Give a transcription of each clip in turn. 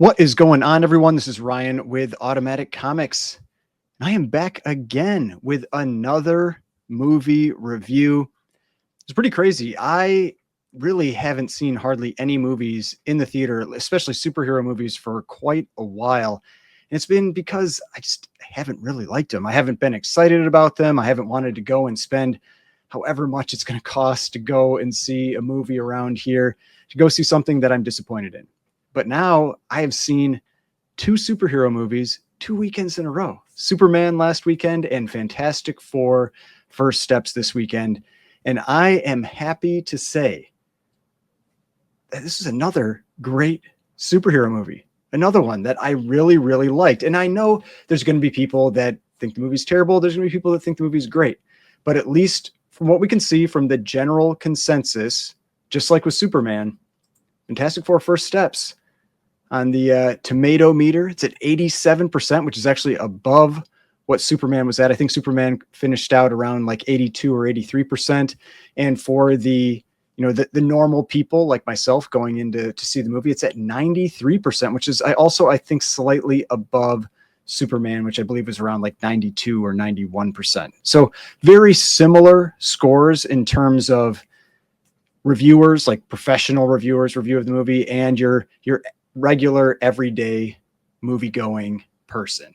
What is going on, everyone? This is Ryan with Automatic Comics. I am back again with another movie review. It's pretty crazy. I really haven't seen hardly any movies in the theater, especially superhero movies, for quite a while. And it's been because I just haven't really liked them. I haven't been excited about them. I haven't wanted to go and spend however much it's going to cost to go and see a movie around here, to go see something that I'm disappointed in. But now I have seen two superhero movies 2 weekends in a row. Superman last weekend and Fantastic Four First Steps this weekend. And I am happy to say that this is another great superhero movie. Another one that I really, really liked. And I know there's going to be people that think the movie's terrible. There's going to be people that think the movie's great. But at least from what we can see from the general consensus, just like with Superman, Fantastic Four First Steps, on the tomato meter, it's at 87%, which is actually above what Superman was at. I think Superman finished out around like 82 or 83%. And for the normal people like myself going in to see the movie, it's at 93%, which is I think slightly above Superman, which I believe was around like 92 or 91%. So very similar scores in terms of reviewers, like professional reviewers review of the movie, and your regular everyday movie going person.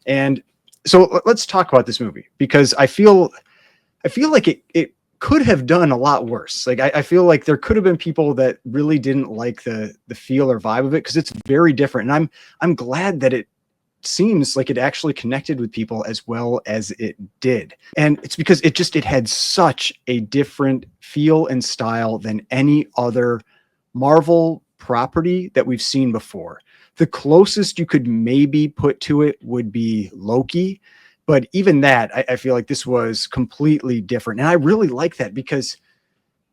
And so let's talk about this movie, because I feel like it could have done a lot worse. Like I feel like there could have been people that really didn't like the feel or vibe of it, because it's very different. And I'm glad that it seems like it actually connected with people as well as it did. And it's because it had such a different feel and style than any other Marvel property that we've seen before. The closest you could maybe put to it would be Loki, but even that, I feel like this was completely different. And I really like that, because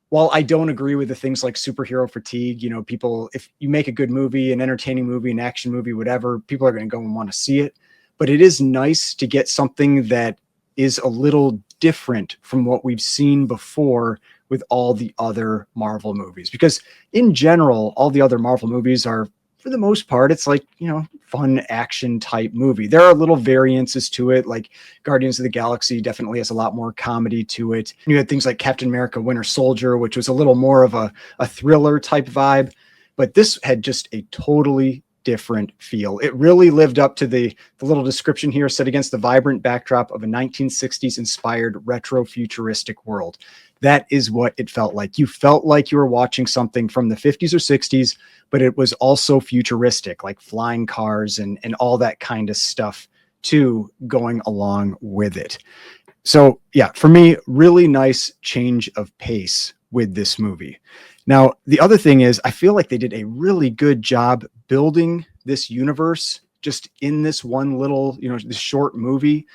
while I don't agree with the things like superhero fatigue, people, if you make a good movie, an entertaining movie, an action movie, whatever, people are going to go and want to see it. But it is nice to get something that is a little different from what we've seen before with all the other Marvel movies. Because in general, all the other Marvel movies are, for the most part, it's like, fun action type movie. There are little variances to it, like Guardians of the Galaxy definitely has a lot more comedy to it. You had things like Captain America Winter Soldier, which was a little more of a thriller type vibe, but this had just a totally different feel. It really lived up to the little description here, set against the vibrant backdrop of a 1960s inspired retro futuristic world. That is what it felt like. You felt like you were watching something from the 50s or 60s, but it was also futuristic, like flying cars and all that kind of stuff too, going along with it. So yeah, for me, really nice change of pace with this movie. Now, the other thing is, I feel like they did a really good job building this universe just in this one little, this short movie,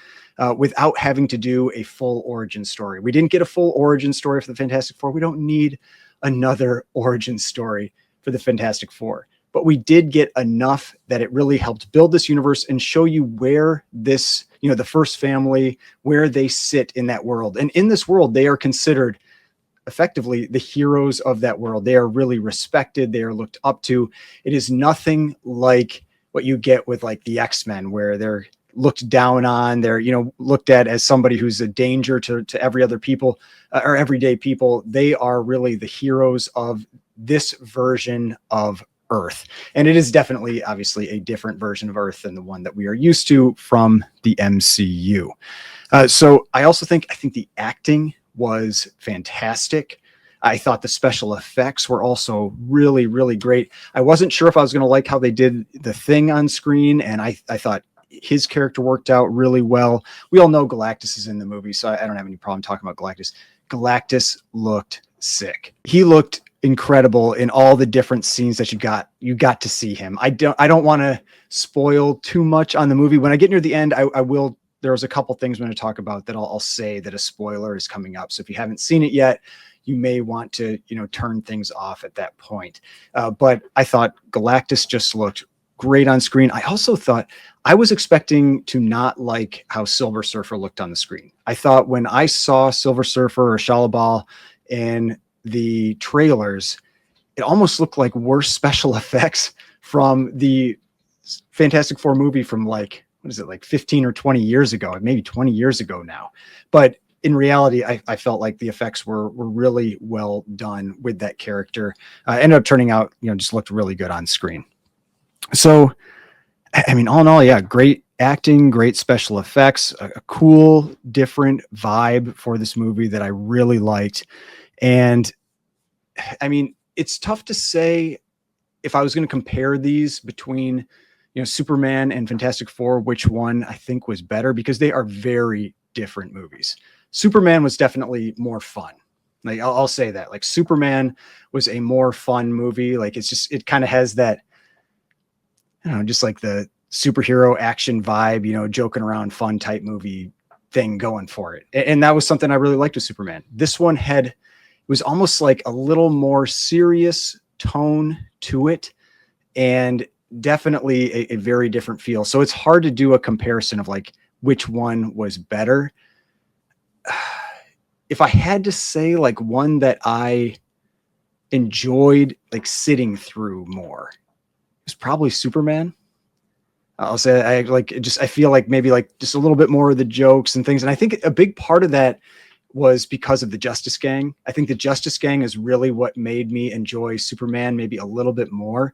without having to do a full origin story. We didn't get a full origin story for the Fantastic Four. We don't need another origin story for the Fantastic Four, but we did get enough that it really helped build this universe and show you where this, the first family, where they sit in that world. And in this world, they are considered effectively the heroes of that world. They are really respected. They are looked up to. It is nothing like what you get with like the X-Men, where they're looked down on. They're, looked at as somebody who's a danger to every other people, or everyday people. They are really the heroes of this version of Earth. And it is definitely, obviously, a different version of Earth than the one that we are used to from the MCU. So I think the acting was fantastic. I thought the special effects were also really, really great. I wasn't sure if I was going to like how they did the Thing on screen, and I thought his character worked out really well. We all know Galactus is in the movie, so I don't have any problem talking about Galactus. Galactus looked sick. He looked incredible in all the different scenes that you got to see him. I don't want to spoil too much on the movie. When I get near the end, I will. There's a couple things I'm going to talk about that I'll say that a spoiler is coming up. So if you haven't seen it yet, you may want to, turn things off at that point. But I thought Galactus just looked great on screen. I also thought, I was expecting to not like how Silver Surfer looked on the screen. I thought when I saw Silver Surfer or Shalabal in the trailers, it almost looked like worse special effects from the Fantastic Four movie from like, what is it, like 15 or 20 years ago, maybe 20 years ago now. But in reality, I felt like the effects were really well done with that character. Ended up turning out, just looked really good on screen. So, I mean, all in all, yeah, great acting, great special effects, a cool, different vibe for this movie that I really liked. And I mean, it's tough to say if I was going to compare these between, Superman and Fantastic Four, which one I think was better, because they are very different movies. Superman was definitely more fun. Like I'll say that. Like Superman was a more fun movie. Like it kind of has that, I don't know, just like the superhero action vibe, joking around, fun type movie thing going for it. And that was something I really liked with Superman. This one was almost like a little more serious tone to it, and definitely a very different feel. So it's hard to do a comparison of like which one was better. If I had to say like one that I enjoyed like sitting through more, it's probably Superman. I'll say I feel like maybe like just a little bit more of the jokes and things. And I think a big part of that was because of the Justice Gang. I think the Justice Gang is really what made me enjoy Superman maybe a little bit more.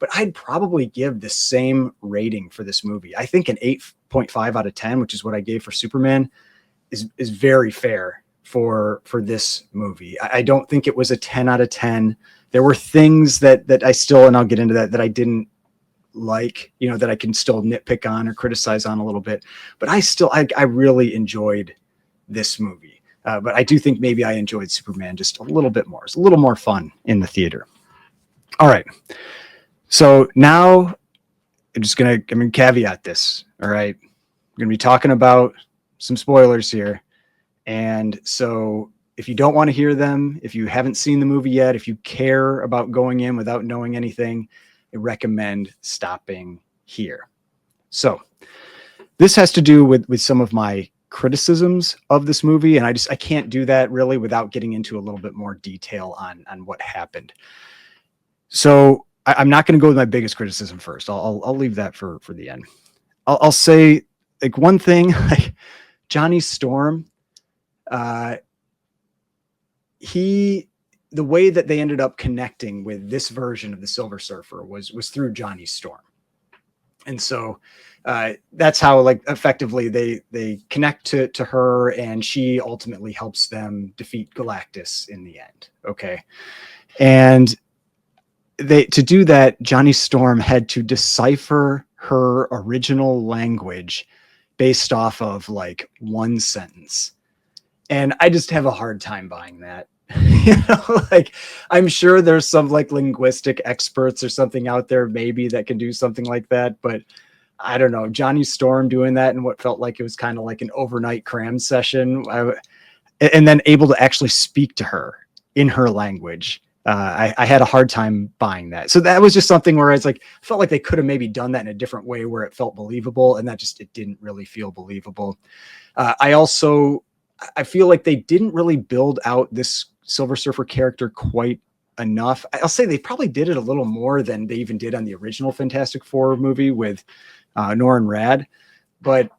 But I'd probably give the same rating for this movie. I think an 8.5 out of 10, which is what I gave for Superman, is very fair for this movie. I don't think it was a 10 out of 10. There were things that I still, and I'll get into that I didn't like, that I can still nitpick on or criticize on a little bit. But I really enjoyed this movie. But I do think maybe I enjoyed Superman just a little bit more. It's a little more fun in the theater. All right. So now I'm going to caveat this. All right. I'm going to be talking about some spoilers here. And so if you don't want to hear them, if you haven't seen the movie yet, if you care about going in without knowing anything, I recommend stopping here. So this has to do with some of my criticisms of this movie. And I can't do that really without getting into a little bit more detail on what happened. So I'm not going to go with my biggest criticism first. I'll leave that for the end. I'll say like one thing, like Johnny Storm, the way that they ended up connecting with this version of the Silver Surfer was through Johnny Storm. And so that's how like effectively they connect to her, and she ultimately helps them defeat Galactus in the end. Okay. And to do that, Johnny Storm had to decipher her original language based off of like one sentence. And I just have a hard time buying that. Like I'm sure there's some like linguistic experts or something out there maybe that can do something like that, but I don't know. Johnny Storm doing that in what felt like it was kind of like an overnight cram session, and then able to actually speak to her in her language. I had a hard time buying that. So that was just something where I was like, felt like they could have maybe done that in a different way where it felt believable, and it didn't really feel believable. I feel like they didn't really build out this Silver Surfer character quite enough. I'll say they probably did it a little more than they even did on the original Fantastic Four movie with Norrin Radd. But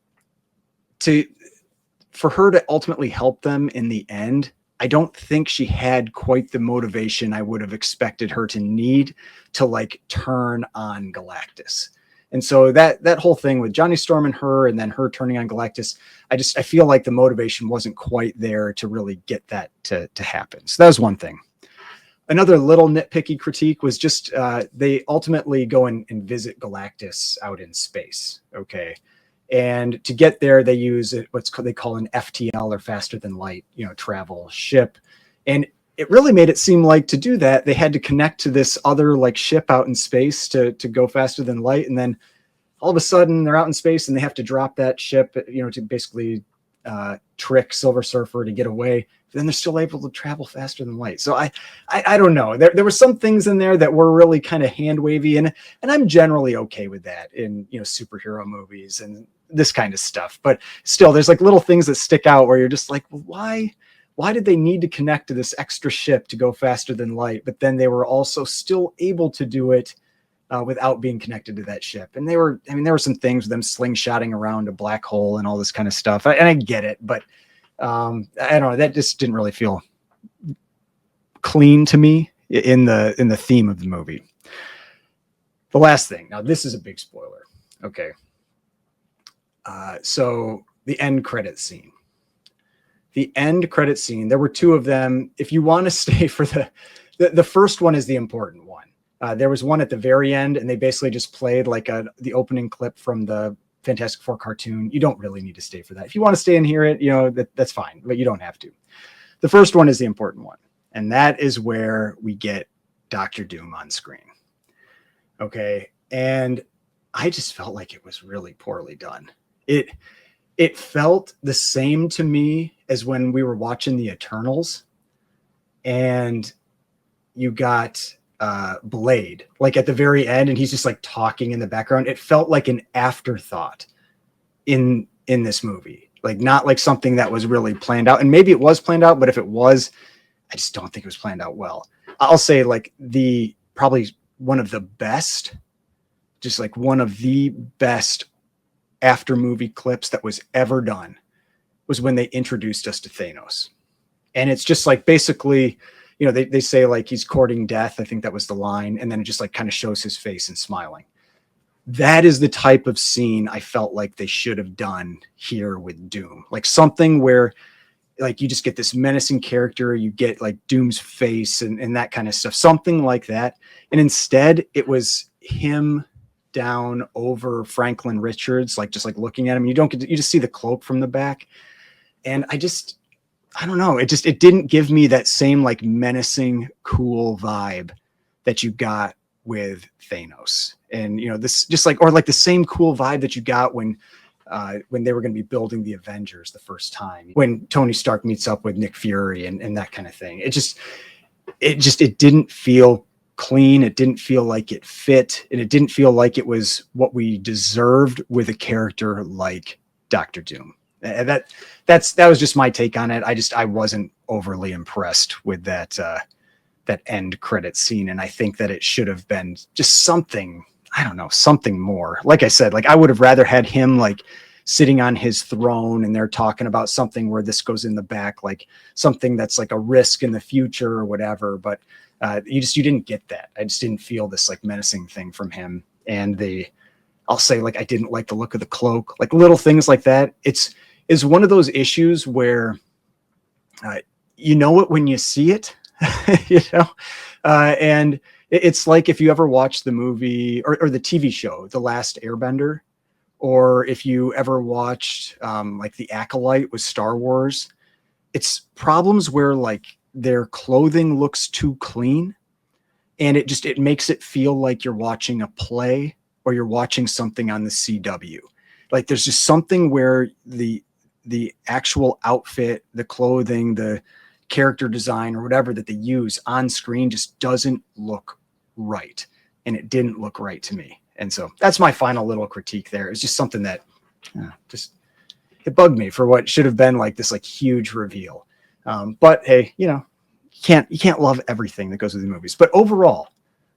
for her to ultimately help them in the end, I don't think she had quite the motivation I would have expected her to need to like turn on Galactus. And so that whole thing with Johnny Storm and her, and then her turning on Galactus, I feel like the motivation wasn't quite there to really get that to happen. So that was one thing. Another little nitpicky critique was just they ultimately go and visit Galactus out in space. Okay. And to get there, they use they call an FTL, or faster than light, travel ship. And it really made it seem like to do that, they had to connect to this other like ship out in space to go faster than light. And then all of a sudden they're out in space and they have to drop that ship, to basically trick Silver Surfer to get away. But then they're still able to travel faster than light. So I don't know. There were some things in there that were really kind of hand wavy, and I'm generally okay with that in superhero movies and this kind of stuff. But still, there's like little things that stick out where you're just like, well, why did they need to connect to this extra ship to go faster than light? But then they were also still able to do it without being connected to that ship. And they were, I mean, there were some things with them slingshotting around a black hole and all this kind of stuff. And I get it, but I don't know, that just didn't really feel clean to me in the theme of the movie. The last thing, now this is a big spoiler. Okay. So the end credit scene. The end credit scene, there were two of them. If you want to stay for the first one is the important one. There was one at the very end, and they basically just played like the opening clip from the Fantastic Four cartoon. You don't really need to stay for that. If you want to stay and hear it, you know, that's fine, but you don't have to. The first one is the important one, and that is where we get Dr. Doom on screen. Okay, and I just felt like it was really poorly done. It felt the same to me as when we were watching the Eternals, and you got Blade like at the very end, and he's just like talking in the background. It felt like an afterthought in this movie, like not like something that was really planned out. And maybe it was planned out, but if it was, I just don't think it was planned out well. I'll say like probably one of the best, just like one of the best after movie clips that was ever done was when they introduced us to Thanos. And it's just like basically, you know, they say like he's courting death. I think that was the line. And then it just like kind of shows his face and smiling. That is the type of scene I felt like they should have done here with Doom. Like something where like you just get this menacing character, you get like Doom's face and that kind of stuff, something like that. And instead it was him down over Franklin Richards, like just like looking at him. You just see the cloak from the back. And I don't know. It didn't give me that same like menacing, cool vibe that you got with Thanos. And, you know, this just like, or like the same cool vibe that you got when they were going to be building the Avengers the first time, when Tony Stark meets up with Nick Fury and that kind of thing. It didn't feel clean. It didn't feel like it fit. And it didn't feel like it was what we deserved with a character like Dr. Doom. And that was just my take on it. I wasn't overly impressed with that end credit scene. And I think that it should have been just something, I don't know, something more. Like I said, like I would have rather had him like sitting on his throne and they're talking about something where this goes in the back, like something that's like a risk in the future or whatever. But you didn't get that. I just didn't feel this like menacing thing from him. And I'll say like, I didn't like the look of the cloak, like little things like that. Is one of those issues where you know it when you see it, you know, and it's like if you ever watch the movie or the TV show, The Last Airbender, or if you ever watched like The Acolyte with Star Wars, it's problems where like their clothing looks too clean and it makes it feel like you're watching a play or you're watching something on the CW. Like there's just something where the actual outfit, the clothing, the character design or whatever that they use on screen just doesn't look right. And it didn't look right to me. And so that's my final little critique there. It's just something that it bugged me for what should have been like this like huge reveal. But hey, you know, you can't love everything that goes with the movies. But overall,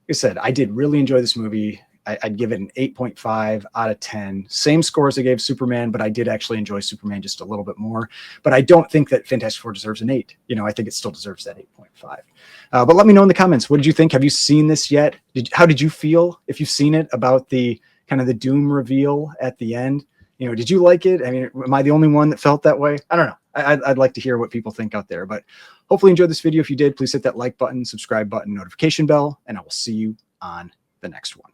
like I said, I did really enjoy this movie. I'd give it an 8.5 out of 10. Same score as I gave Superman, but I did actually enjoy Superman just a little bit more. But I don't think that Fantastic Four deserves an 8. You know, I think it still deserves that 8.5. But let me know in the comments. What did you think? Have you seen this yet? How did you feel if you've seen it about the kind of the Doom reveal at the end? You know, did you like it? I mean, am I the only one that felt that way? I don't know. I'd like to hear what people think out there. But hopefully you enjoyed this video. If you did, please hit that like button, subscribe button, notification bell, and I will see you on the next one.